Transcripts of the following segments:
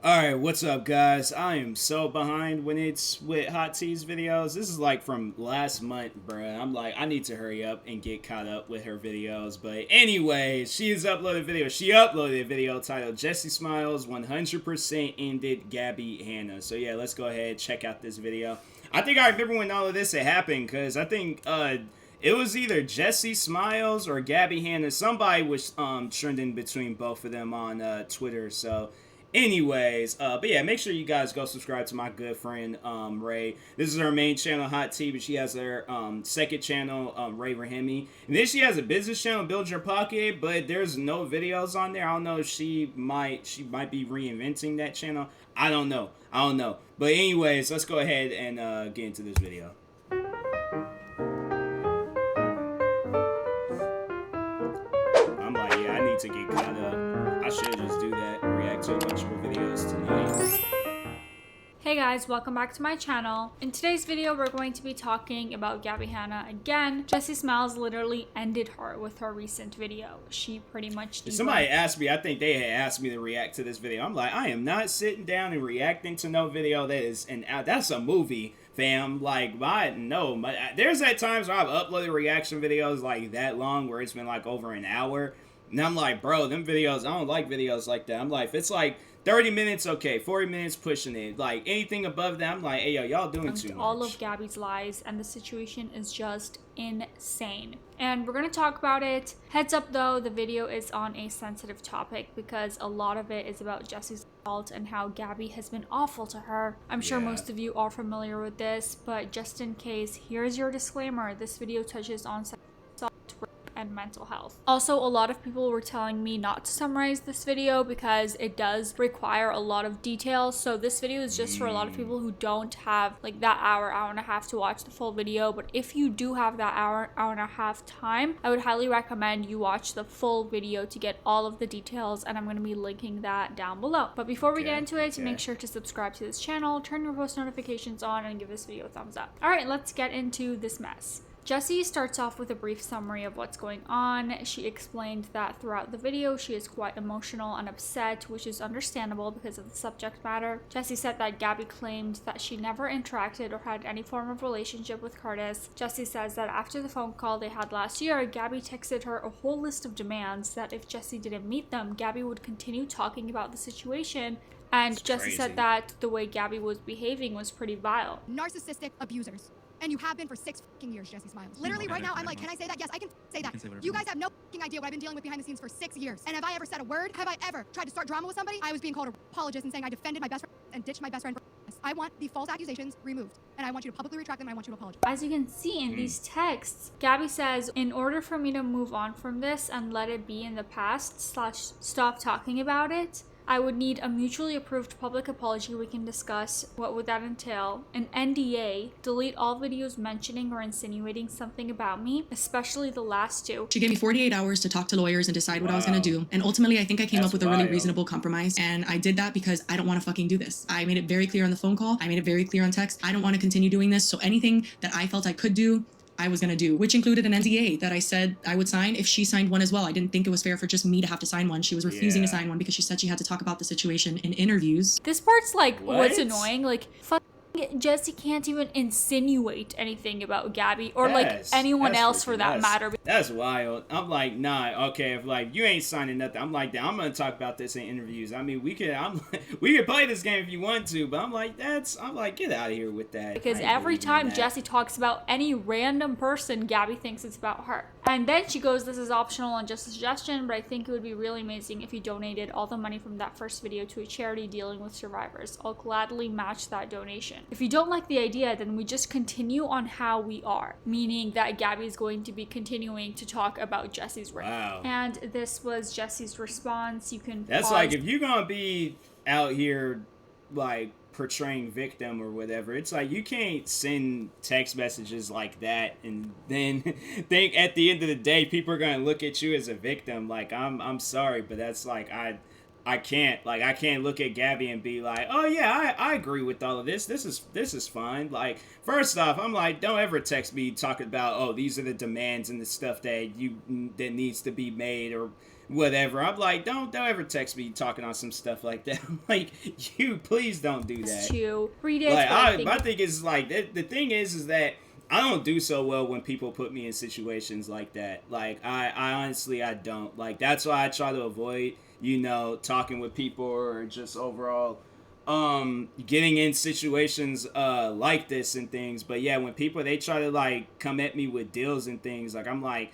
Alright, what's up guys? I am so behind when it's with Hot T's videos. This is like from last month, bruh. I'm like, I need to hurry up and get caught up with her videos. But anyways, she has uploaded a video. She uploaded a video titled Jessi Smiles 100% ended Gabbie Hanna. So yeah, let's go ahead check out this video. I think I remember when all of this had happened because I think it was either Jessi Smiles or Gabbie Hanna. Somebody was trending between both of them on Twitter. So anyways, but yeah, make sure you guys go subscribe to my good friend Ray. This is her main channel, Hot Tea, but she has her second channel, Ray Rahimi, and then she has a business channel, Build Your Pocket, but there's no videos on there. I don't know if she might be reinventing that channel. I don't know. But anyways, let's go ahead and get into this video. I'm like, yeah, I need to get caught up. I should just do that. React to a bunch more videos tonight. Hey guys, welcome back to my channel. In today's video, we're going to be talking about Gabbie Hanna again. Jessi Smiles literally ended her with her recent video. She pretty much somebody asked me, I think they had asked me to react to this video. I'm like, I am not sitting down and reacting to no video that is, and that's a movie, fam. Like, there's at times where I've uploaded reaction videos like that long where it's been like over an hour. And I'm like, bro, them videos, I don't like videos like that. I'm like, if it's like 30 minutes, okay, 40 minutes pushing it. Like, anything above that, I'm like, hey, yo, y'all doing too much. All of Gabbie's lies, and the situation is just insane. And we're going to talk about it. Heads up, though, the video is on a sensitive topic because a lot of it is about Jessi's fault and how Gabbie has been awful to her. I'm sure most of you are familiar with this, but just in case, here's your disclaimer. This video touches on sexual assault and mental health. Also, a lot of people were telling me not to summarize this video because it does require a lot of details. So this video is just for a lot of people who don't have like that hour and a half to watch the full video. But if you do have that hour and a half time, I would highly recommend you watch the full video to get all of the details, and I'm going to be linking that down below. But before we get into it, make sure to subscribe to this channel, turn your post notifications on, and give this video a thumbs up. All right, let's get into this mess. Jessi starts off with a brief summary of what's going on. She explained that throughout the video she is quite emotional and upset, which is understandable because of the subject matter. Jessi said that Gabbie claimed that she never interacted or had any form of relationship with Curtis. Jessi says that after the phone call they had last year, Gabbie texted her a whole list of demands that if Jessi didn't meet them, Gabbie would continue talking about the situation. And Jessi said that the way Gabbie was behaving was pretty vile. Narcissistic abusers. And you have been for 6 fucking years, Jessi Smiles. Literally right now, I'm like, can I say that? Yes, I can say that. You guys have no fucking idea what I've been dealing with behind the scenes for 6 years. And have I ever said a word? Have I ever tried to start drama with somebody? I was being called an apologist and saying I defended my best friend and ditched my best friend for this. I want the false accusations removed. And I want you to publicly retract them, and I want you to apologize. As you can see in these texts, Gabbie says, in order for me to move on from this and let it be in the past / stop talking about it, I would need a mutually approved public apology we can discuss. What would that entail? An NDA, delete all videos mentioning or insinuating something about me, especially the last 2. She gave me 48 hours to talk to lawyers and decide what I was going to do. And ultimately, I think I came up with a really reasonable compromise. And I did that because I don't want to fucking do this. I made it very clear on the phone call. I made it very clear on text. I don't want to continue doing this. So anything that I felt I could do, I was going to do, which included an NDA that I said I would sign if she signed one as well. I didn't think it was fair for just me to have to sign one. She was refusing to sign one because she said she had to talk about the situation in interviews. This part's like, what's annoying? Like, Jessi can't even insinuate anything about Gabbie or like anyone else for that matter. That's wild. I'm like, nah, okay, if like you ain't signing nothing, I'm like, I'm gonna talk about this in interviews. I mean, we could play this game if you want to, but I'm like, get out of here with that. Because every time Jessi talks about any random person, Gabbie thinks it's about her. And then she goes, this is optional and just a suggestion, but I think it would be really amazing if you donated all the money from that first video to a charity dealing with survivors. I'll gladly match that donation. If you don't like the idea, then we just continue on how we are, meaning that Gabbie is going to be continuing to talk about Jessi's rape. Wow. And this was Jessi's response. You can That's like, if you're gonna be out here like portraying victim or whatever, it's like you can't send text messages like that and then think at the end of the day people are gonna look at you as a victim. Like, I'm sorry, but that's like, I can't look at Gabbie and be like, oh yeah, I agree with all of this. This is fine. Like, first off, I'm like, don't ever text me talking about, oh, these are the demands and the stuff that needs to be made or whatever. I'm like, don't ever text me talking on some stuff like that. I'm like, you please don't do that. To read it. Like, my thing is like the thing is that I don't do so well when people put me in situations like that. Like, I honestly, I don't. Like, that's why I try to avoid, talking with people or just overall getting in situations like this and things. But yeah, when people, they try to like come at me with deals and things, like, I'm like,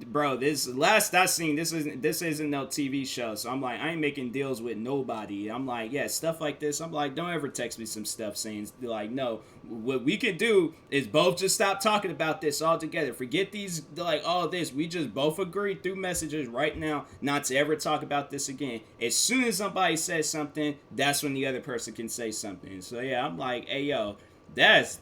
bro, this last I seen, this isn't no TV show. So I'm like, I ain't making deals with nobody. I'm like, yeah, stuff like this. I'm like, don't ever text me some stuff saying like, no, what we could do is both just stop talking about this altogether. Forget these, like, all this. We just both agree through messages right now not to ever talk about this again. As soon as somebody says something, that's when the other person can say something. So yeah, I'm like, hey, yo, this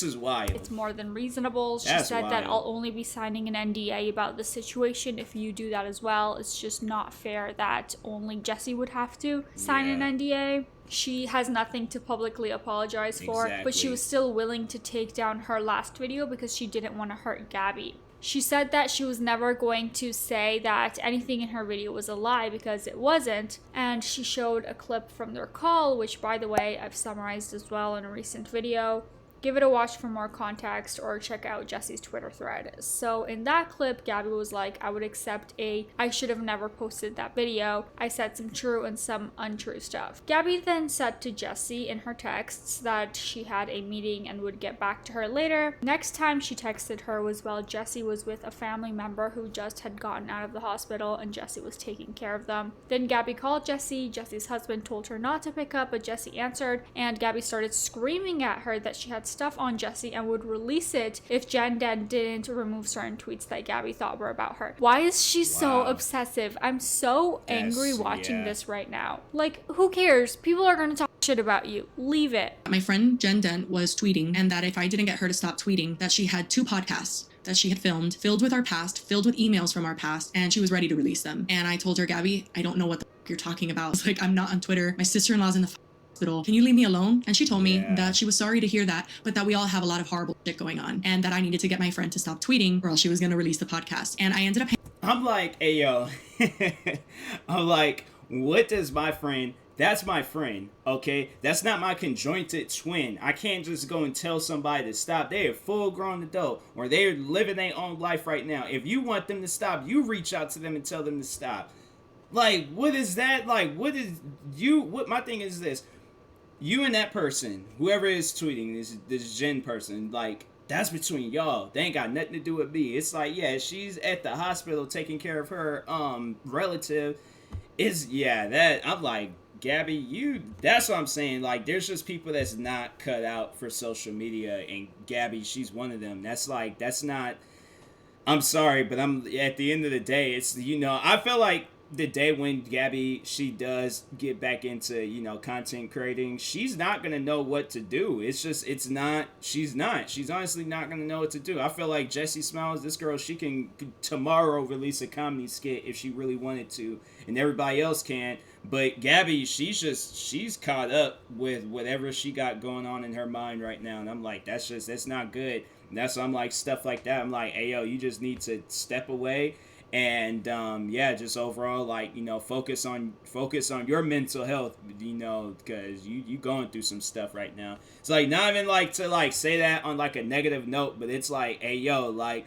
is wild. It's more than reasonable. She said that I'll only be signing an NDA about the situation if you do that as well. It's just not fair that only Jessi would have to sign an NDA. She has nothing to publicly apologize for, but she was still willing to take down her last video because she didn't want to hurt Gabbie. She said that she was never going to say that anything in her video was a lie because it wasn't, and she showed a clip from their call, which, by the way, I've summarized as well in a recent video. Give it a watch for more context or check out Jessi's Twitter thread. So in that clip, Gabbie was like, I would accept I should have never posted that video. I said some true and some untrue stuff. Gabbie then said to Jessi in her texts that she had a meeting and would get back to her later. Next time she texted her was while Jessi was with a family member who just had gotten out of the hospital and Jessi was taking care of them. Then Gabbie called Jessi. Jessi's husband told her not to pick up, but Jessi answered, and Gabbie started screaming at her that she had stuff on Jessi and would release it if Jen Den didn't remove certain tweets that Gabbie thought were about her. Why is she so obsessive? I'm so angry watching this right now. Like, who cares? People are gonna talk shit about you. Leave it. My friend Jen Den was tweeting, and that if I didn't get her to stop tweeting, that she had 2 podcasts that she had filmed, filled with our past, filled with emails from our past, and she was ready to release them. And I told her, Gabbie, I don't know what the f you're talking about. It's like, I'm not on Twitter. My sister-in-law's in the hospital. Can you leave me alone? And she told me that she was sorry to hear that, but that we all have a lot of horrible shit going on, and that I needed to get my friend to stop tweeting or else she was going to release the podcast. And I ended up... I'm like, hey, yo. I'm like, what does my friend... That's my friend, okay? That's not my conjoined twin. I can't just go and tell somebody to stop. They are full-grown adult, or they're living their own life right now. If you want them to stop, you reach out to them and tell them to stop. Like, what is that? Like, what is you? What my thing is this: you and that person, whoever is tweeting, this Jen person, like, that's between y'all. They ain't got nothing to do with me. It's like, yeah, she's at the hospital taking care of her relative. I'm like, Gabbie, that's what I'm saying. Like, there's just people that's not cut out for social media, and Gabbie, she's one of them. That's not, I'm sorry, but at the end of the day, it's, I feel like the day when Gabbie, she does get back into, content creating, she's not going to know what to do. She's honestly not going to know what to do. I feel like Jessi Smiles, this girl, she can tomorrow release a comedy skit if she really wanted to, and everybody else can. But Gabbie, she's caught up with whatever she got going on in her mind right now. And I'm like, that's not good. And that's why I'm like, stuff like that. I'm like, hey, yo, you just need to step away. And just overall, like, focus on your mental health, because you going through some stuff right now. It's like, not even like to like say that on like a negative note, but it's like, hey, yo, like,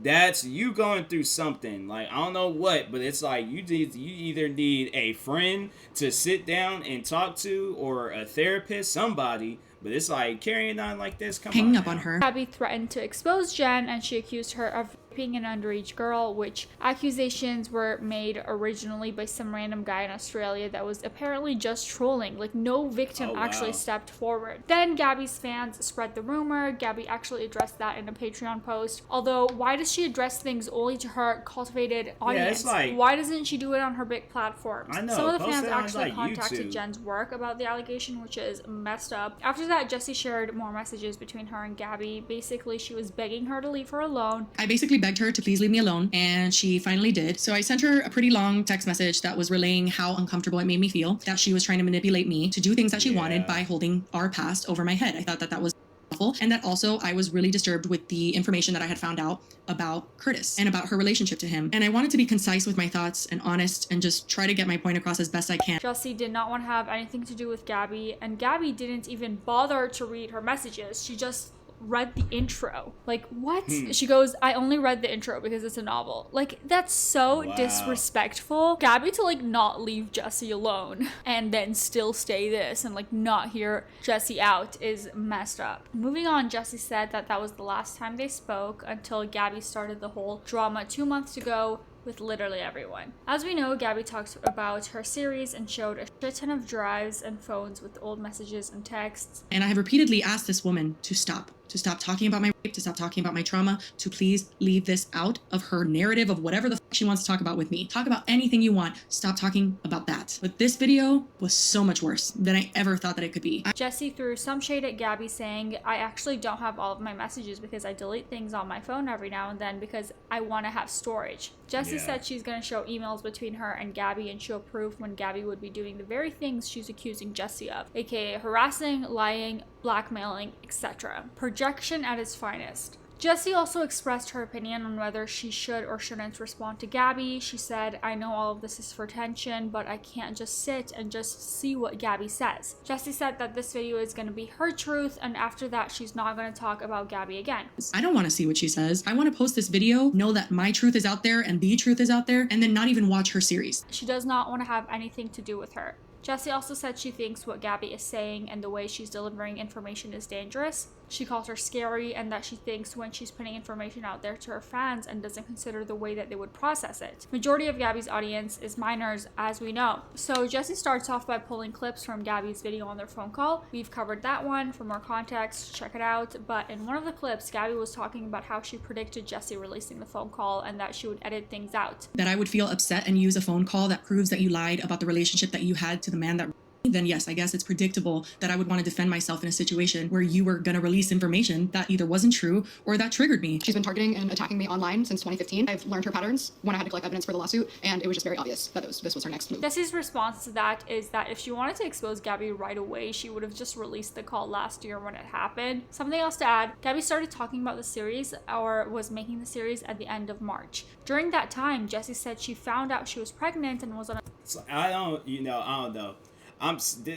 that's you going through something. Like, I don't know what, but it's like you either need a friend to sit down and talk to, or a therapist, somebody. But it's like, carrying on like this, hanging up on her. Gabbie threatened to expose Jen, and she accused her of raping an underage girl, which accusations were made originally by some random guy in Australia that was apparently just trolling. Like, no victim actually stepped forward. Then Gabbie's fans spread the rumor. Gabbie actually addressed that in a Patreon post. Although, why does she address things only to her cultivated audience? Yeah, it's like, why doesn't she do it on her big platforms? I know. Some of the fans actually contacted Jen's work about the allegation, which is messed up. After that, Jessi shared more messages between her and Gabbie. Basically, she was begging her to leave her alone. I basically begged her to please leave me alone, and she finally did. So I sent her a pretty long text message that was relaying how uncomfortable it made me feel, that she was trying to manipulate me to do things that she wanted by holding our past over my head. I thought that was awful, and that also I was really disturbed with the information that I had found out about Curtis and about her relationship to him. And I wanted to be concise with my thoughts and honest and just try to get my point across as best I can. Jessi did not want to have anything to do with Gabbie, and Gabbie didn't even bother to read her messages. She just read the intro. Like, what? She goes, I only read the intro because it's a novel. Like, that's so disrespectful. Gabbie to like not leave Jessi alone and then still stay this and like not hear Jessi out is messed up. Moving on, Jessi said that that was the last time they spoke until Gabbie started the whole drama 2 months ago with literally everyone. As we know, Gabbie talked about her series and showed a shit ton of drives and phones with old messages and texts. And I have repeatedly asked this woman to stop talking about my rape, to stop talking about my trauma, to please leave this out of her narrative of whatever the fuck she wants to talk about with me. Talk about anything you want. Stop talking about that. But this video was so much worse than I ever thought that it could be. Jessi threw some shade at Gabbie, saying, I actually don't have all of my messages because I delete things on my phone every now and then because I want to have storage. Jessi said she's going to show emails between her and Gabbie and show proof when Gabbie would be doing the very things she's accusing Jessi of, aka harassing, lying, blackmailing, etc. Projection at its finest. Jessi also expressed her opinion on whether she should or shouldn't respond to Gabbie. She said, I know all of this is for attention, but I can't just sit and just see what Gabbie says. Jessi said that this video is going to be her truth, and after that, she's not going to talk about Gabbie again. I don't want to see what she says. I want to post this video, know that my truth is out there and the truth is out there, and then not even watch her series. She does not want to have anything to do with her. Jessi also said she thinks what Gabbie is saying and the way she's delivering information is dangerous. She calls her scary, and that she thinks when she's putting information out there to her fans and doesn't consider the way that they would process it. Majority of Gabbie's audience is minors, as we know. So Jessi starts off by pulling clips from Gabbie's video on their phone call. We've covered that one. For more context, check it out. But in one of the clips, Gabbie was talking about how she predicted Jessi releasing the phone call and that she would edit things out. That I would feel upset and use a phone call that proves that you lied about the relationship that you had to the man that, then yes, I guess it's predictable that I would want to defend myself in a situation where you were going to release information that either wasn't true or that triggered me. She's been targeting and attacking me online since 2015. I've learned her patterns when I had to collect evidence for the lawsuit, and it was just very obvious that this was her next move. Jessi's response to that is that if she wanted to expose Gabbie right away, she would have just released the call last year when it happened. Something else to add, Gabbie started talking about the series, or was making the series, at the end of March. During that time, Jessi said she found out she was pregnant and was on a... I don't know.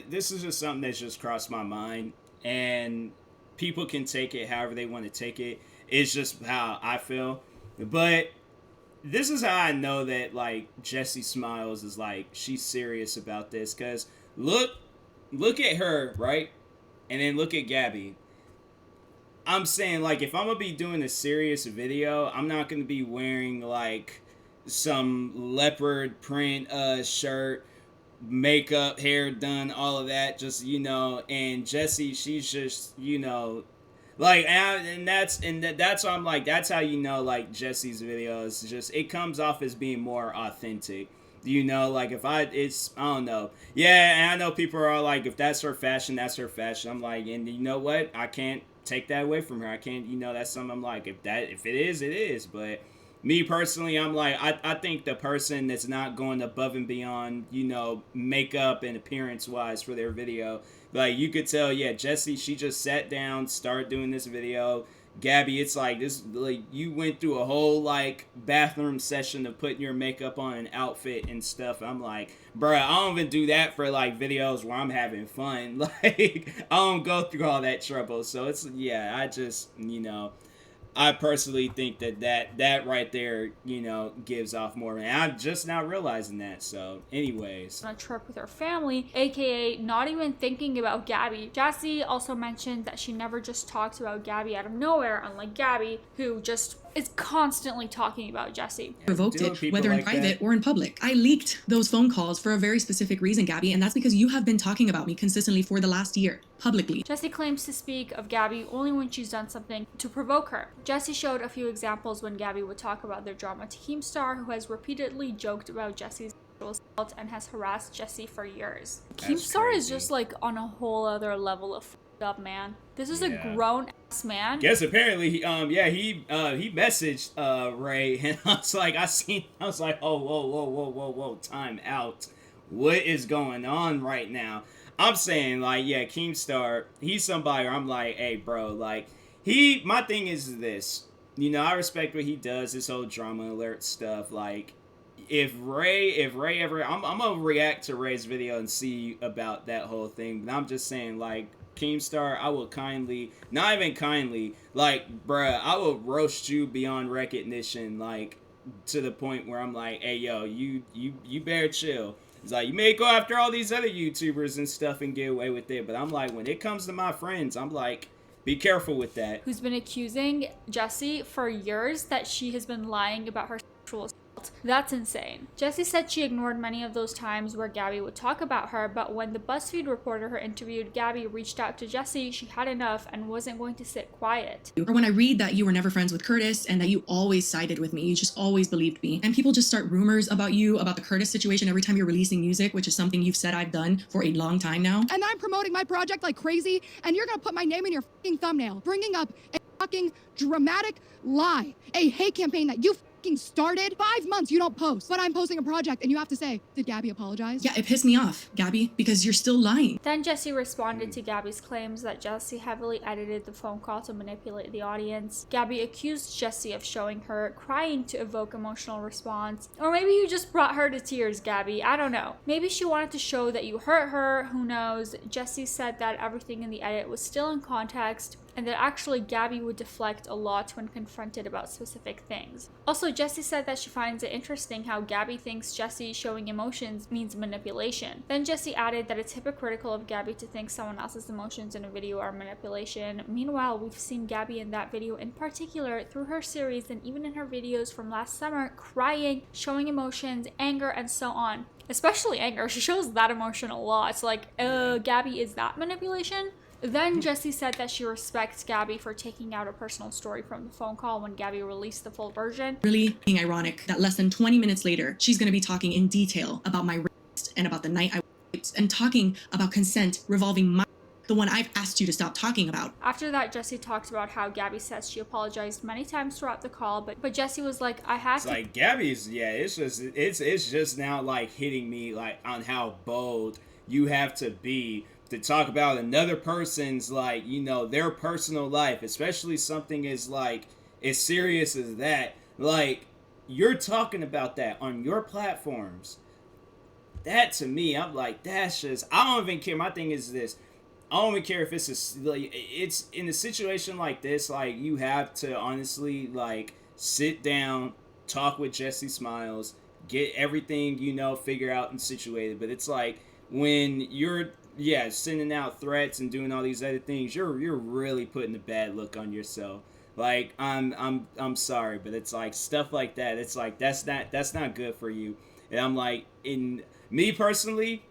This is just something that's just crossed my mind, and people can take it however they want to take it. It's just how I feel. But this is how I know that, like, Jessi Smiles is, like, she's serious about this. Because look at her, right? And then look at Gabbie. I'm saying, like, if I'm going to be doing a serious video, I'm not going to be wearing, like, some leopard print shirt, makeup, hair done, all of that, just, and Jessi, she's just, like, and that's why I'm like, that's how like, Jessi's videos, just, it comes off as being more authentic, like, I don't know, and I know people are all like, if that's her fashion, that's her fashion. I'm like, and you know what, I can't take that away from her. I can't, that's something I'm like, if it is, it is. But me personally, I'm like, I think the person that's not going above and beyond, makeup and appearance wise for their video, like, you could tell, yeah, Jessi, she just sat down, started doing this video. Gabbie, it's like this, like, you went through a whole, like, bathroom session of putting your makeup on an outfit and stuff. I'm like, bruh, I don't even do that for, like, videos where I'm having fun. Like, I don't go through all that trouble. So it's, yeah, I just, I personally think that right there, gives off more. And I'm just now realizing that. So, anyways. On a trip with her family, aka not even thinking about Gabbie. Jessi also mentioned that she never just talks about Gabbie out of nowhere, unlike Gabbie, who just is constantly talking about Jessi. Provoked it, whether in private or in public. I leaked those phone calls for a very specific reason, Gabbie, and that's because you have been talking about me consistently for the last year, publicly. Jessi claims to speak of Gabbie only when she's done something to provoke her. Jessi showed a few examples when Gabbie would talk about their drama to Keemstar, who has repeatedly joked about Jessi's assault and has harassed Jessi for years. Keemstar is just like on a whole other level of up, man. This is a grown ass man. Yes, apparently he messaged Ray, and I was like, oh, whoa, time out. what is going on right now. I'm saying, like, yeah, Keemstar, he's somebody where I'm like, hey, bro, like, my thing is this, you know, I respect what he does, this whole drama alert stuff, like, if Ray ever, I'm gonna react to Ray's video and see about that whole thing, but I'm just saying, like, Keemstar, I will kindly, not even kindly, like, bruh, I will roast you beyond recognition, like, to the point where I'm like, hey, yo, you better chill. It's like, you may go after all these other YouTubers and stuff and get away with it, but I'm like, when it comes to my friends, I'm like, be careful with that. Who's been accusing Jessi for years that she has been lying about her sexual assault. That's insane. Jessi said she ignored many of those times where Gabbie would talk about her, but when the BuzzFeed reporter who interviewed Gabbie reached out to Jessi, she had enough and wasn't going to sit quiet. Or when I read that you were never friends with Curtis and that you always sided with me, you just always believed me, and people just start rumors about you, about the Curtis situation every time you're releasing music, which is something you've said I've done for a long time now. And I'm promoting my project like crazy, and you're gonna put my name in your fucking thumbnail, bringing up a fucking dramatic lie, a hate campaign that you fucking started. 5 months you don't post, but I'm posting a project, and you have to say, did Gabbie apologize? Yeah, it pissed me off, Gabbie, because you're still lying. Then Jessi responded to Gabbie's claims that Jessi heavily edited the phone call to manipulate the audience. Gabbie accused Jessi of showing her crying to evoke emotional response. Or maybe you just brought her to tears, Gabbie. I don't know. Maybe she wanted to show that you hurt her. Who knows? Jessi said that everything in the edit was still in context, and that actually Gabbie would deflect a lot when confronted about specific things. Also, Jessi said that she finds it interesting how Gabbie thinks Jessi showing emotions means manipulation. Then Jessi added that it's hypocritical of Gabbie to think someone else's emotions in a video are manipulation. Meanwhile, we've seen Gabbie in that video in particular through her series and even in her videos from last summer, crying, showing emotions, anger, and so on. Especially anger. She shows that emotion a lot. It's like, Gabbie, is that manipulation? Then Jessi said that she respects Gabbie for taking out a personal story from the phone call when Gabbie released the full version. Really being ironic that less than 20 minutes later, she's gonna be talking in detail about my rapist and about the night I raped, and talking about consent revolving the one I've asked you to stop talking about. After that, Jessi talked about how Gabbie says she apologized many times throughout the call, but Jessi was like, I had it's to. Like, Gabbie's, yeah, it's just now, like, hitting me, like, on how bold you have to be to talk about another person's, like, you know, their personal life, especially something as, like, as serious as that. Like, you're talking about that on your platforms. That, to me, I'm like, that's just, I don't even care. My thing is this. I don't even care if it's in a situation like this, like, you have to honestly, like, sit down, talk with Jessi Smiles, get everything, you know, figure out and situated. But it's like, when you're, yeah, sending out threats and doing all these other things, you're really putting a bad look on yourself. Like, I'm sorry, but it's like stuff like that. It's like, that's not good for you. And I'm like, in me personally,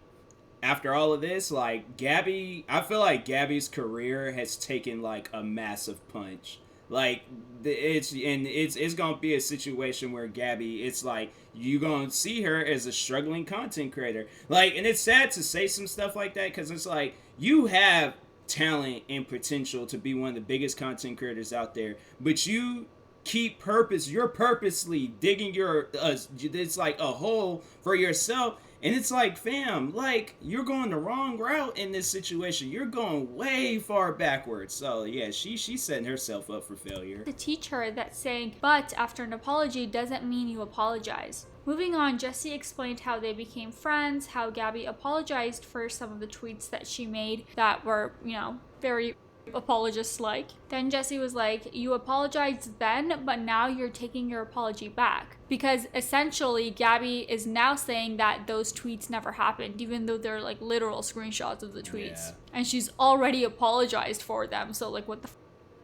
after all of this, like, Gabbie, I feel like Gabbie's career has taken, like, a massive punch. Like, it's gonna be a situation where Gabbie, it's like, you gonna see her as a struggling content creator. Like, and it's sad to say some stuff like that, because it's like, you have talent and potential to be one of the biggest content creators out there, but you're purposely digging it's like a hole for yourself. And it's like, fam, like, you're going the wrong route in this situation. You're going way far backwards. So, yeah, she's setting herself up for failure. To teach her that saying but after an apology doesn't mean you apologize. Moving on, Jessi explained how they became friends, how Gabbie apologized for some of the tweets that she made that were, you know, very apologist-like. Then Jessi was like, you apologized then, but now you're taking your apology back. Because essentially, Gabbie is now saying that those tweets never happened, even though they're like literal screenshots of the tweets. Yeah. And she's already apologized for them, so like, what the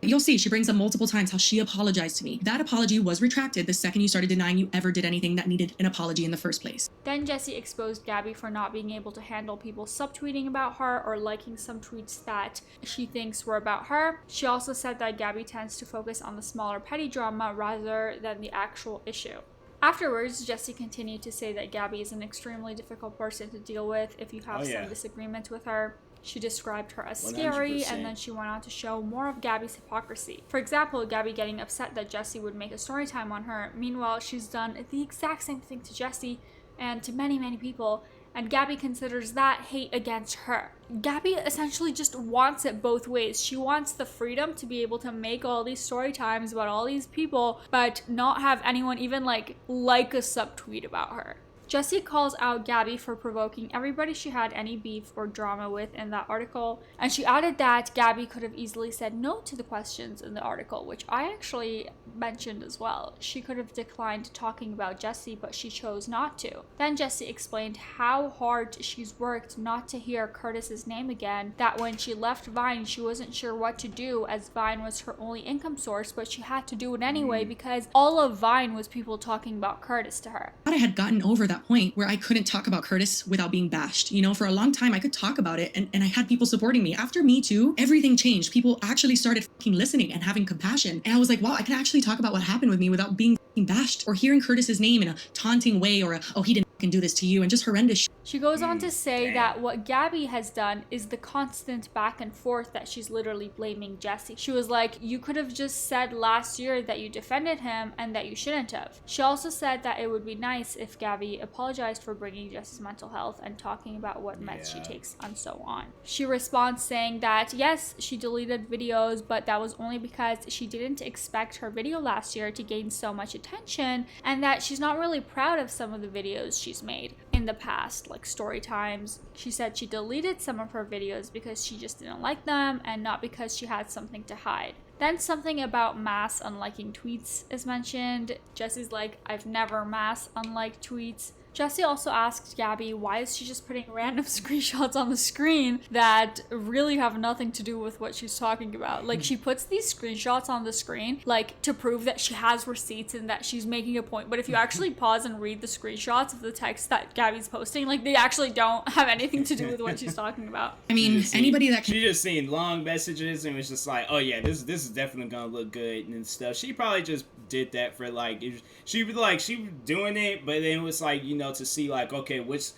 You'll see, she brings up multiple times how she apologized to me. That apology was retracted the second you started denying you ever did anything that needed an apology in the first place. Then Jessi exposed Gabbie for not being able to handle people subtweeting about her or liking some tweets that she thinks were about her. She also said that Gabbie tends to focus on the smaller petty drama rather than the actual issue. Afterwards, Jessi continued to say that Gabbie is an extremely difficult person to deal with if you have some disagreements with her. She described her as scary, 100%. And then she went on to show more of Gabbie's hypocrisy. For example, Gabbie getting upset that Jessi would make a story time on her. Meanwhile, she's done the exact same thing to Jessi and to many, many people, and Gabbie considers that hate against her. Gabbie essentially just wants it both ways. She wants the freedom to be able to make all these story times about all these people, but not have anyone even like a subtweet about her. Jessi calls out Gabbie for provoking everybody she had any beef or drama with in that article, and she added that Gabbie could have easily said no to the questions in the article, which I actually mentioned as well. She could have declined talking about Jessi, but she chose not to. Then Jessi explained how hard she's worked not to hear Curtis's name again, that when she left Vine she wasn't sure what to do as Vine was her only income source, but she had to do it anyway because all of Vine was people talking about Curtis to her. I had gotten over that point where I couldn't talk about Curtis without being bashed. You know, for a long time I could talk about it and I had people supporting me. After Me Too, everything changed. People actually started fucking listening and having compassion. And I was like, wow, I can actually talk about what happened with me without being fucking bashed or hearing Curtis's name in a taunting way or oh, he didn't fucking do this to you, and just horrendous shit. She goes on to say that what Gabbie has done is the constant back and forth that she's literally blaming Jessi. She was like, you could have just said last year that you defended him and that you shouldn't have. She also said that it would be nice if Gabbie apologized for bringing Jessi's mental health and talking about what meds she takes and so on. She responds saying that yes, she deleted videos, but that was only because she didn't expect her video last year to gain so much attention, and that she's not really proud of some of the videos she's made in the past, like story times. She said she deleted some of her videos because she just didn't like them and not because she had something to hide. Then something about mass unliking tweets is mentioned. Jessi's like, I've never mass unliked tweets. Jessi also asked Gabbie why is she just putting random screenshots on the screen that really have nothing to do with what she's talking about. Like, she puts these screenshots on the screen like to prove that she has receipts and that she's making a point, but if you actually pause and read the screenshots of the text that Gabbie's posting, like, they actually don't have anything to do with what she's talking about. I mean, anybody that can... She just seen long messages and was just like, oh yeah, this is definitely gonna look good and stuff. She probably just did that for like, she was doing it, but then it was like, you know, to see like, okay, which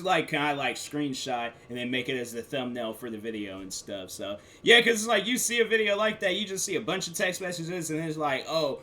like can I like screenshot and then make it as the thumbnail for the video and stuff. So yeah, because it's like you see a video like that, you just see a bunch of text messages and it's like, oh,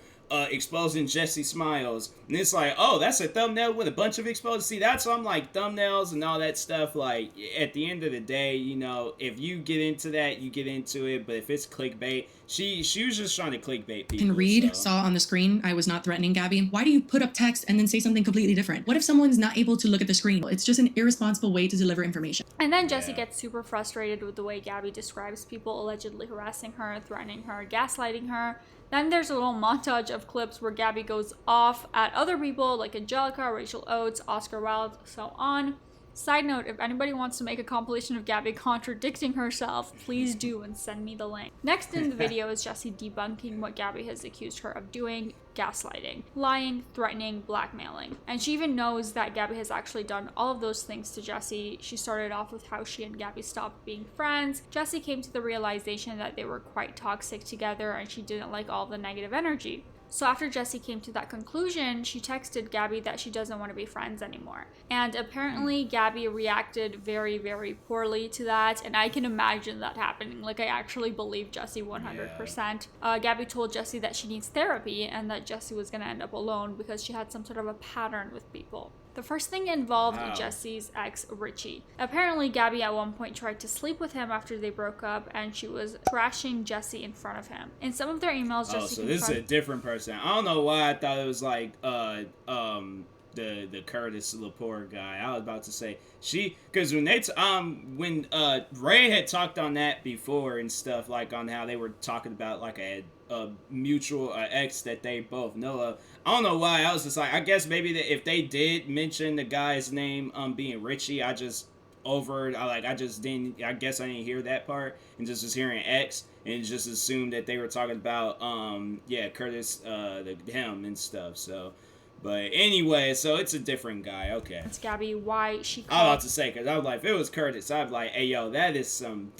exposing Jessi Smiles, and it's like, oh, that's a thumbnail with a bunch of exposed. See, that's why I'm like, thumbnails and all that stuff, like, at the end of the day, you know, if you get into that, you get into it, but if it's clickbait, she was just trying to clickbait people. Can read, saw on the screen, I was not threatening Gabbie. Why do you put up text and then say something completely different? What if someone's not able to look at the screen? It's just an irresponsible way to deliver information. And then Jessi gets super frustrated with the way Gabbie describes people allegedly harassing her, threatening her, gaslighting her. Then there's a little montage of clips where Gabbie goes off at other people like Angelica, Rachel Oates, Oscar Wilde, so on. Side note, if anybody wants to make a compilation of Gabbie contradicting herself, please do and send me the link. Next in the video is Jessi debunking what Gabbie has accused her of doing: gaslighting, lying, threatening, blackmailing. And she even knows that Gabbie has actually done all of those things to Jessi. She started off with how she and Gabbie stopped being friends. Jessi came to the realization that they were quite toxic together and she didn't like all the negative energy. So after Jessi came to that conclusion, she texted Gabbie that she doesn't want to be friends anymore. And apparently Gabbie reacted very, very poorly to that, and I can imagine that happening. Like, I actually believe Jessi 100%. Gabbie told Jessi that she needs therapy and that Jessi was going to end up alone because she had some sort of a pattern with people. The first thing involved Jessi's ex, Richie. Apparently, Gabbie at one point tried to sleep with him after they broke up, and she was trashing Jessi in front of him. In some of their emails, Jessi so this is a different person. I don't know why I thought it was like the Curtis Lepore guy. I was about to say because when when Ray had talked on that before and stuff, like on how they were talking about like a mutual ex that they both know of. I don't know why. I was just like, I guess maybe that if they did mention the guy's name being Richie, I guess I didn't hear that part and just was hearing X and just assumed that they were talking about Curtis him and stuff. So but anyway, so it's a different guy. Okay. It's Gabbie why she called... I was about to say, because I was like, if it was Curtis, I'd be like, hey, yo, that's some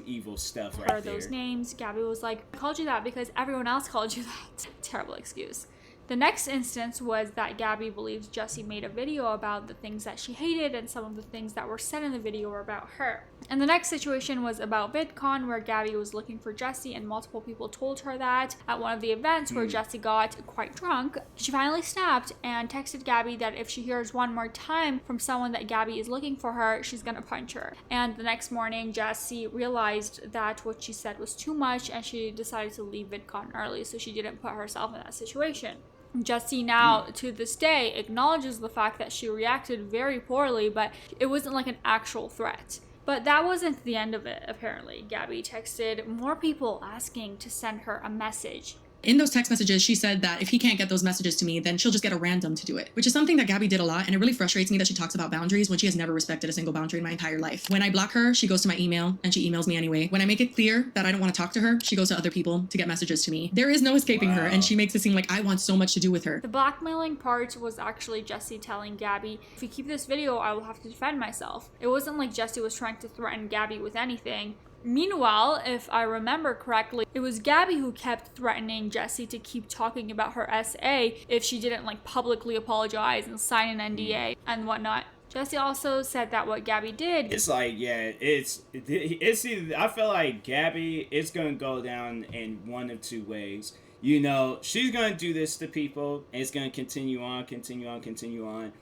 evil stuff right there. Those names, Gabbie was like, I called you that because everyone else called you that. Terrible excuse. The next instance was that Gabbie believes Jessi made a video about the things that she hated, and some of the things that were said in the video were about her. And the next situation was about VidCon, where Gabbie was looking for Jessi, and multiple people told her that at one of the events where Jessi got quite drunk, she finally snapped and texted Gabbie that if she hears one more time from someone that Gabbie is looking for her, she's gonna punch her. And the next morning, Jessi realized that what she said was too much, and she decided to leave VidCon early so she didn't put herself in that situation. Jessi now, to this day, acknowledges the fact that she reacted very poorly, but it wasn't like an actual threat. But that wasn't the end of it, apparently. Gabbie texted more people asking to send her a message. In those text messages, she said that if he can't get those messages to me, then she'll just get a random to do it, which is something that Gabbie did a lot, and it really frustrates me that she talks about boundaries when she has never respected a single boundary in my entire life. When I block her, she goes to my email, and she emails me anyway. When I make it clear that I don't want to talk to her, she goes to other people to get messages to me. There is no escaping her, and she makes it seem like I want so much to do with her. The blackmailing part was actually Jessi telling Gabbie, if you keep this video, I will have to defend myself. It wasn't like Jessi was trying to threaten Gabbie with anything. Meanwhile, if I remember correctly, it was Gabbie who kept threatening Jessi to keep talking about her SA if she didn't like publicly apologize and sign an NDA and whatnot. Jessi also said that what Gabbie did... It's like, yeah, it's either, I feel like Gabbie is going to go down in one of two ways. You know, she's going to do this to people, and it's going to continue on.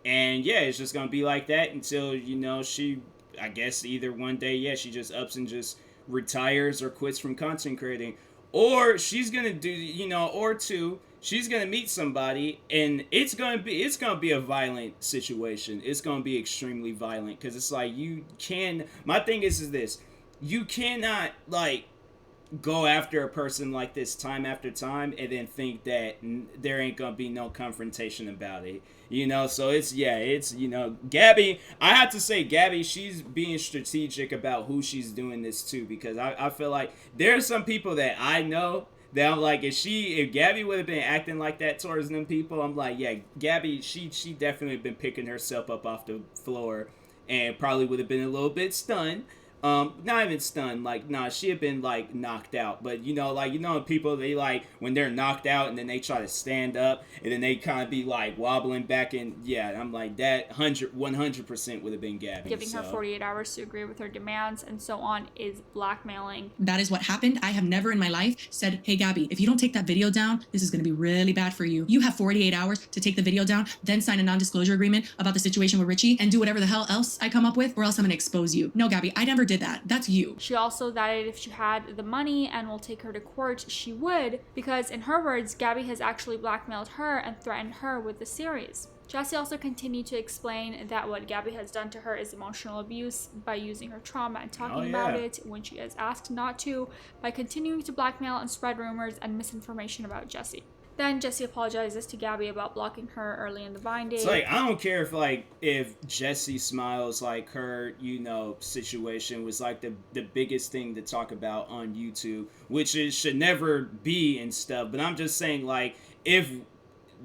And yeah, it's just going to be like that until, you know, she... I guess either one day, yeah, she just ups and just retires or quits from content creating. Or she's going to do, you know, or two, she's going to meet somebody and it's going to be a violent situation. It's going to be extremely violent because it's like my thing is this, you cannot like go after a person like this time after time and then think that there ain't gonna be no confrontation about it, you know. So it's you know, Gabbie, I have to say Gabbie, she's being strategic about who she's doing this to, because I feel like there are some people that I know that I'm like, if Gabbie would have been acting like that towards them people, I'm like, yeah, Gabbie, she definitely been picking herself up off the floor and probably would have been a little bit stunned. Not even stunned, like, nah, she had been, like, knocked out, but, you know, like, you know, people, they, like, when they're knocked out, and then they try to stand up, and then they kind of be, like, wobbling back, and, yeah, I'm like, that 100% would have been Gabbie. Giving her 48 hours to agree with her demands, and so on, is blackmailing. That is what happened. I have never in my life said, hey, Gabbie, if you don't take that video down, this is going to be really bad for you. You have 48 hours to take the video down, then sign a non-disclosure agreement about the situation with Richie, and do whatever the hell else I come up with, or else I'm going to expose you. No, Gabbie, I never did that. That's you. She also added if she had the money and will take her to court, she would, because in her words, Gabbie has actually blackmailed her and threatened her with the series. Jessi also continued to explain that what Gabbie has done to her is emotional abuse by using her trauma and talking about it when she is asked not to, by continuing to blackmail and spread rumors and misinformation about Jessi. Then Jessi apologizes to Gabbie about blocking her early in the Vine days. It's like, I don't care if Jessi Smiles, like, her, you know, situation was like the biggest thing to talk about on YouTube, which it should never be and stuff. But I'm just saying, like, if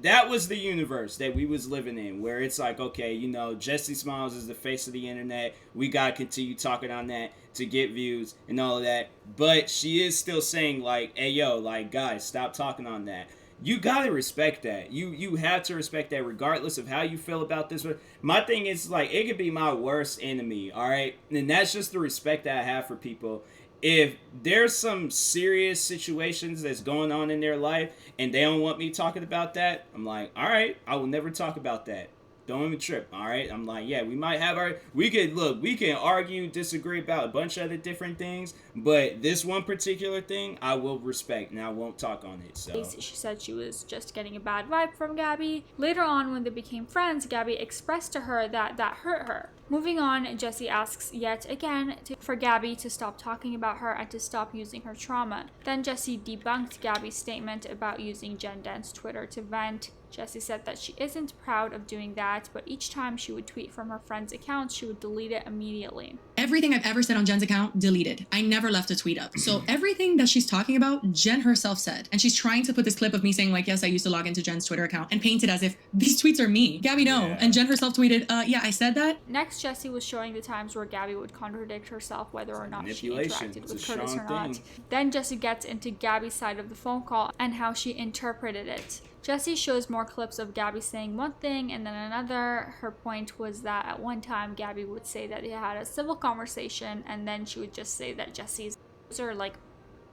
that was the universe that we was living in, where it's like, okay, you know, Jessi Smiles is the face of the internet. We gotta continue talking on that to get views and all of that. But she is still saying, like, hey, yo, like, guys, stop talking on that. You gotta respect that. You have to respect that regardless of how you feel about this. My thing is, like, it could be my worst enemy, alright? And that's just the respect that I have for people. If there's some serious situations that's going on in their life and they don't want me talking about that, I'm like, alright, I will never talk about that. Don't even trip, alright? I'm like, yeah, we might have we can argue, disagree about a bunch of other different things, but this one particular thing, I will respect, and I won't talk on it, so. She said she was just getting a bad vibe from Gabbie. Later on, when they became friends, Gabbie expressed to her that hurt her. Moving on, Jessi asks yet again for Gabbie to stop talking about her and to stop using her trauma. Then Jessi debunked Gabbie's statement about using Jen Dent's Twitter to vent. Jessi said that she isn't proud of doing that, but each time she would tweet from her friend's account, she would delete it immediately. Everything I've ever said on Jen's account, deleted. I never left a tweet up. So everything that she's talking about, Jen herself said. And she's trying to put this clip of me saying, like, yes, I used to log into Jen's Twitter account, and paint it as if these tweets are me. Gabbie, no. Yeah. And Jen herself tweeted, yeah, I said that. Next, Jessi was showing the times where Gabbie would contradict herself whether or not she interacted with Curtis or not. Then Jessi gets into Gabbie's side of the phone call and how she interpreted it. Jessi shows more clips of Gabbie saying one thing and then another. Her point was that at one time Gabbie would say that they had a civil conversation and then she would just say that Jessi's her like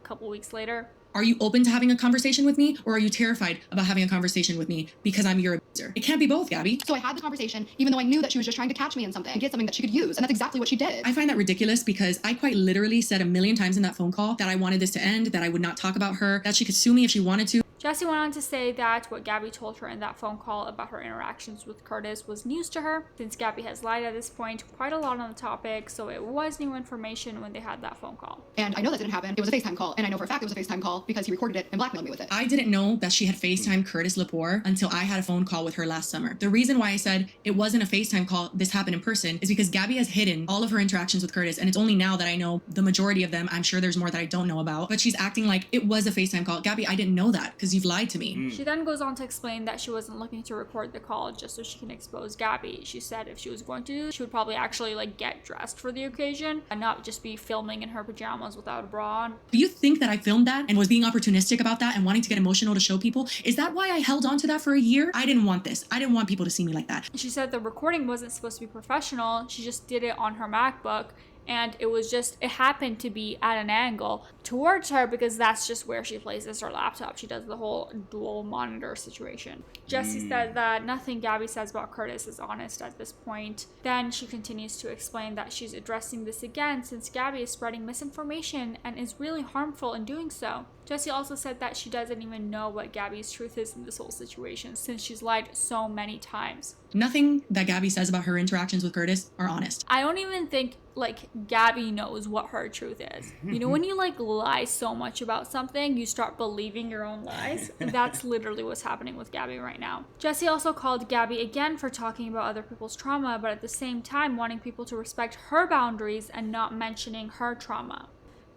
a couple weeks later. Are you open to having a conversation with me, or are you terrified about having a conversation with me because I'm your abuser? It can't be both, Gabbie. So I had the conversation, even though I knew that she was just trying to catch me in something and get something that she could use, and that's exactly what she did. I find that ridiculous because I quite literally said a million times in that phone call that I wanted this to end, that I would not talk about her, that she could sue me if she wanted to. Jessi went on to say that what Gabbie told her in that phone call about her interactions with Curtis was news to her, since Gabbie has lied at this point quite a lot on the topic, so it was new information when they had that phone call. And I know that didn't happen. It was a FaceTime call, and I know for a fact it was a FaceTime call because he recorded it and blackmailed me with it. I didn't know that she had FaceTimed Curtis Lepore until I had a phone call with her last summer. The reason why I said it wasn't a FaceTime call, this happened in person, is because Gabbie has hidden all of her interactions with Curtis, and it's only now that I know the majority of them. I'm sure there's more that I don't know about, but she's acting like it was a FaceTime call. Gabbie, I didn't know that because you've lied to me. She then goes on to explain that she wasn't looking to record the call just so she can expose Gabbie. She said if she was going to, she would probably actually like get dressed for the occasion and not just be filming in her pajamas without a bra on. Do you think that I filmed that and was being opportunistic about that and wanting to get emotional to show people? Is that why I held on to that for a year? I didn't want this. I didn't want people to see me like that. She said the recording wasn't supposed to be professional. She just did it on her MacBook. And it happened to be at an angle towards her because that's just where she places her laptop. She does the whole dual monitor situation. Jessi said that nothing Gabbie says about Curtis is honest at this point. Then she continues to explain that she's addressing this again since Gabbie is spreading misinformation and is really harmful in doing so. Jessi also said that she doesn't even know what Gabbie's truth is in this whole situation since she's lied so many times. Nothing that Gabbie says about her interactions with Curtis are honest. I don't even think like Gabbie knows what her truth is. You know, when you like lie so much about something, you start believing your own lies. That's literally what's happening with Gabbie right now. Jessi also called Gabbie again for talking about other people's trauma, but at the same time wanting people to respect her boundaries and not mentioning her trauma.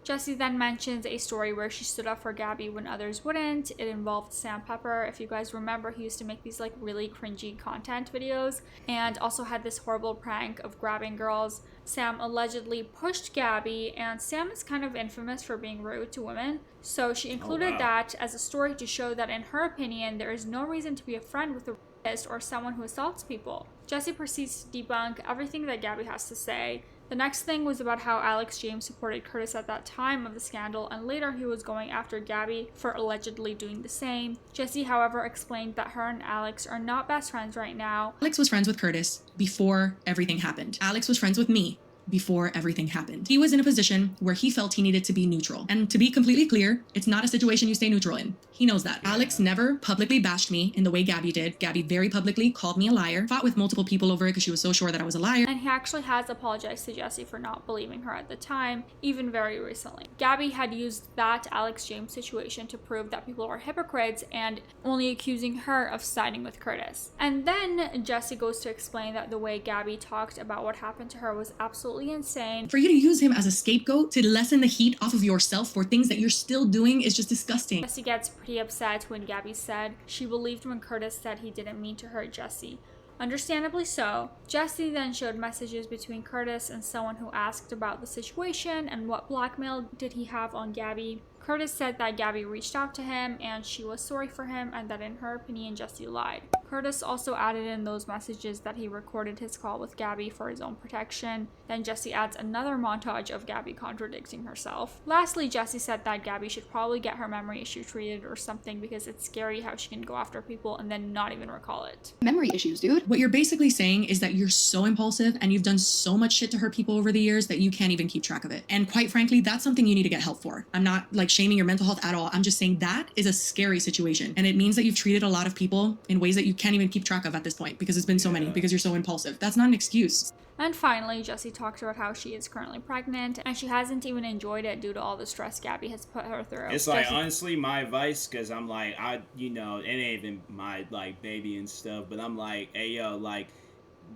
Jessi then mentions a story where she stood up for Gabbie when others wouldn't. It involved Sam Pepper. If you guys remember, he used to make these like really cringy content videos and also had this horrible prank of grabbing girls. Sam allegedly pushed Gabbie, and Sam is kind of infamous for being rude to women. So she included that as a story to show that in her opinion, there is no reason to be a friend with a rapist or someone who assaults people. Jessi proceeds to debunk everything that Gabbie has to say. The next thing was about how Alex James supported Curtis at that time of the scandal, and later he was going after Gabbie for allegedly doing the same. Jessi, however, explained that her and Alex are not best friends right now. Alex was friends with Curtis before everything happened. Alex was friends with me before everything happened. He was in a position where he felt he needed to be neutral. And to be completely clear, it's not a situation you stay neutral in. He knows that. Alex never publicly bashed me in the way Gabbie did. Gabbie very publicly called me a liar, fought with multiple people over it because she was so sure that I was a liar. And he actually has apologized to Jessi for not believing her at the time, even very recently. Gabbie had used that Alex James situation to prove that people are hypocrites and only accusing her of siding with Curtis. And then Jessi goes to explain that the way Gabbie talked about what happened to her was absolutely insane. For you to use him as a scapegoat to lessen the heat off of yourself for things that you're still doing is just disgusting. Jessi gets pretty upset when Gabbie said she believed when Curtis said he didn't mean to hurt Jessi. Understandably so. Jessi then showed messages between Curtis and someone who asked about the situation and what blackmail did he have on Gabbie. Curtis said that Gabbie reached out to him and she was sorry for him and that in her opinion Jessi lied. Curtis also added in those messages that he recorded his call with Gabbie for his own protection. Then Jessi adds another montage of Gabbie contradicting herself. Lastly, Jessi said that Gabbie should probably get her memory issue treated or something because it's scary how she can go after people and then not even recall it. Memory issues, dude. What you're basically saying is that you're so impulsive and you've done so much shit to hurt people over the years that you can't even keep track of it. And quite frankly, that's something you need to get help for. I'm not like shaming your mental health at all. I'm just saying that is a scary situation. And it means that you've treated a lot of people in ways that you can't even keep track of at this point because it's been so many, because you're so impulsive. That's not an excuse. And finally, Jessi talked about how she is currently pregnant and she hasn't even enjoyed it due to all the stress Gabbie has put her through. It's like, honestly, my advice, because I'm like, it ain't even my like baby and stuff, but I'm like, hey yo, like,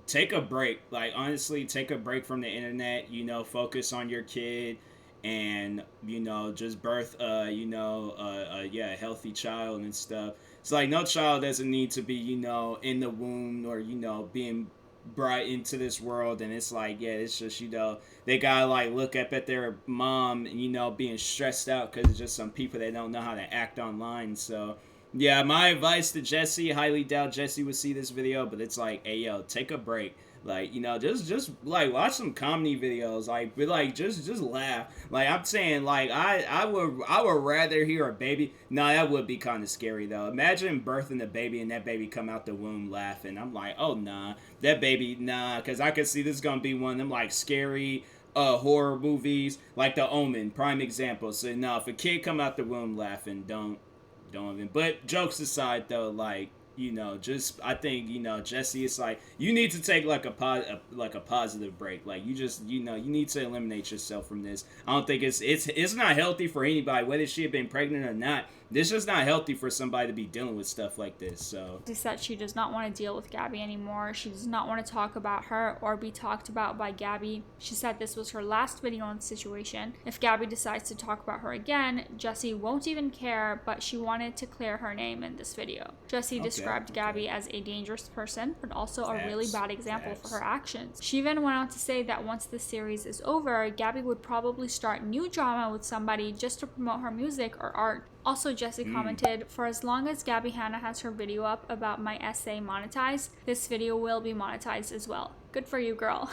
take a break. Like, honestly, take a break from the internet, focus on your kid and, just birth, a healthy child and stuff. It's like, no child doesn't need to be, in the womb or, being brought into this world. And it's like, yeah, it's just, they gotta like look up at their mom and, being stressed out because it's just some people that don't know how to act online. So, Yeah, my advice to Jessi, highly doubt Jessi would see this video, but it's like, hey yo, take a break. Like, you know, just like watch some comedy videos, like, but like just laugh. Like I'm saying, like I would rather hear a baby. No, that would be kind of scary though. Imagine birthing a baby and that baby come out the womb laughing. I'm like, oh nah, that baby nah, because I could see this is gonna be one of them like scary horror movies, like The Omen, prime example. So no, if a kid come out the womb laughing, don't even. But jokes aside though, like, you know, just I think, you know, Jessi is like, you need to take like a positive break. Like you just, you know, you need to eliminate yourself from this. I don't think it's not healthy for anybody, whether she had been pregnant or not. This is not healthy for somebody to be dealing with stuff like this. So she said she does not want to deal with Gabbie anymore. She does not want to talk about her or be talked about by Gabbie. She said this was her last video on the situation. If Gabbie decides to talk about her again, Jessi won't even care, but she wanted to clear her name in this video. Jessi described Gabbie as a dangerous person, but also a really bad example for her actions. She even went on to say that once the series is over, Gabbie would probably start new drama with somebody just to promote her music or art. Also, Jessi commented, for as long as Gabbie Hanna has her video up about my essay monetized, this video will be monetized as well. Good for you, girl.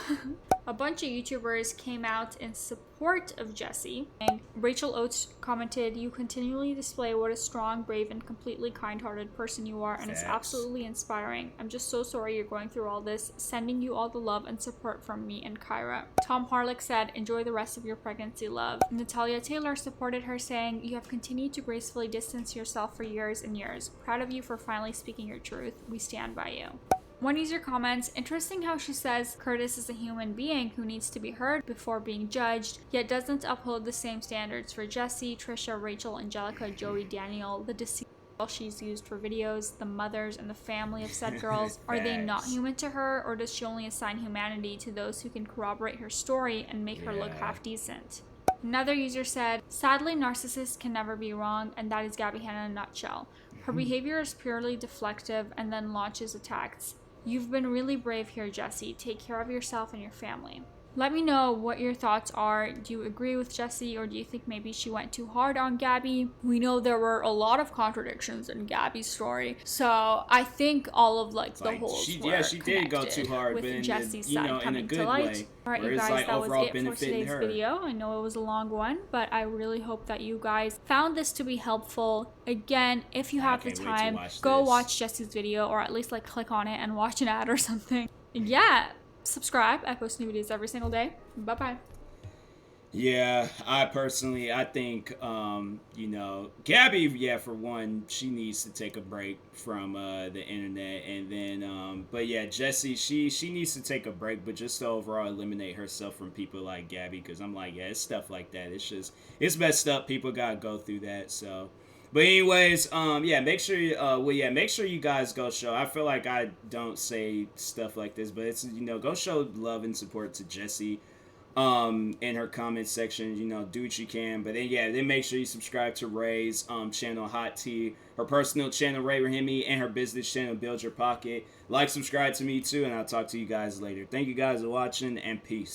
A bunch of YouTubers came out in support of Jessi, and Rachel Oates commented, you continually display what a strong, brave, and completely kind-hearted person you are, and it's absolutely inspiring. I'm just so sorry you're going through all this. Sending you all the love and support from me and Kyra. Tom Harlick said, enjoy the rest of your pregnancy, love. Natalia Taylor supported her, saying, you have continued to gracefully distance yourself for years and years. Proud of you for finally speaking your truth. We stand by you. One user comments, interesting how she says Curtis is a human being who needs to be heard before being judged, yet doesn't uphold the same standards for Jessi, Trisha, Rachel, Angelica, Joey, Daniel, the deceased girl she's used for videos, the mothers and the family of said girls. Are they not human to her, or does she only assign humanity to those who can corroborate her story and make her look half decent? Another user said, sadly, narcissists can never be wrong, and that is Gabbie Hanna in a nutshell. Her behavior is purely deflective and then launches attacks. You've been really brave here, Jessi. Take care of yourself and your family. Let me know what your thoughts are. Do you agree with Jessi, or do you think maybe she went too hard on Gabbie? We know there were a lot of contradictions in Gabbie's story, so I think all of like the holes were she did go too hard, with but in Jessi's you know, side in a coming good to light. way. Alright, you guys, like that was overall it for benefiting today's her. video. I know it was a long one, but I really hope that you guys found this to be helpful. Again, if you have the time, go watch Jessi's video, or at least like click on it and watch an ad or something. Yeah. Subscribe. I post new videos every single day. Bye bye. Yeah, I think you know, Gabbie, yeah, for one, she needs to take a break from the internet, and then but yeah, Jessi, she needs to take a break, but just to overall eliminate herself from people like Gabbie, because I'm like, yeah, it's stuff like that, it's messed up. People gotta go through that. So but anyways, yeah, make sure you guys go show. I feel like I don't say stuff like this, but it's, you know, go show love and support to Jessi in her comment section. You know, do what you can. But then make sure you subscribe to Ray's channel, Hot Tea, her personal channel, Ray Rahimi, and her business channel, Build Your Pocket. Like, subscribe to me too, and I'll talk to you guys later. Thank you guys for watching, and peace.